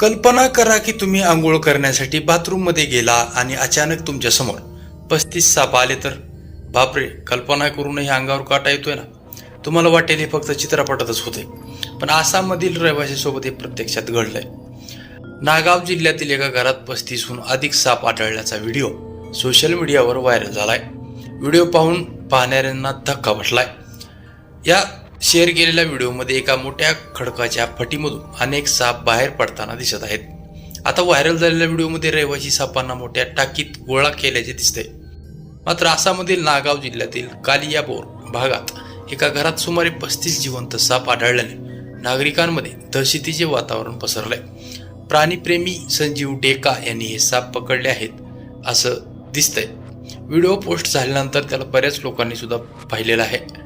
कल्पना करा की तुम्ही आंघोळ करण्यासाठी बाथरूममध्ये गेला आणि अचानक तुमच्या समोर 35 साप आले तर बापरे, कल्पना करूनही अंगावर काटा येतोय ना. तुम्हाला वाटेल हे फक्त चित्रपटातच होते, पण आसाममधील रहिवाशासोबत हे प्रत्यक्षात घडलंय. नागाव जिल्ह्यातील एका घरात 35हून अधिक साप आढळल्याचा व्हिडिओ सोशल मीडियावर व्हायरल झालाय. व्हिडिओ पाहून पाहणाऱ्यांना धक्का बसलाय. या शेअर केलेल्या व्हिडिओमध्ये एका मोठ्या खडकाच्या फटीमधून अनेक साप बाहेर पडताना दिसत आहेत. आता व्हायरल झालेल्या व्हिडिओमध्ये रहिवासी सापांना मोठ्या टाकीत गोळा केल्याचे दिसते. मात्र आसाममधील नागाव जिल्ह्यातील कालियाबोर भागात एका घरात सुमारे 35 जिवंत साप आढळल्याने नागरिकांमध्ये दहशतीचे वातावरण पसरलंय. प्राणीप्रेमी संजीव डेका यांनी हे साप पकडले आहेत असं दिसतंय. व्हिडिओ पोस्ट झाल्यानंतर त्याला बऱ्याच लोकांनी सुद्धा पाहिलेला आहे.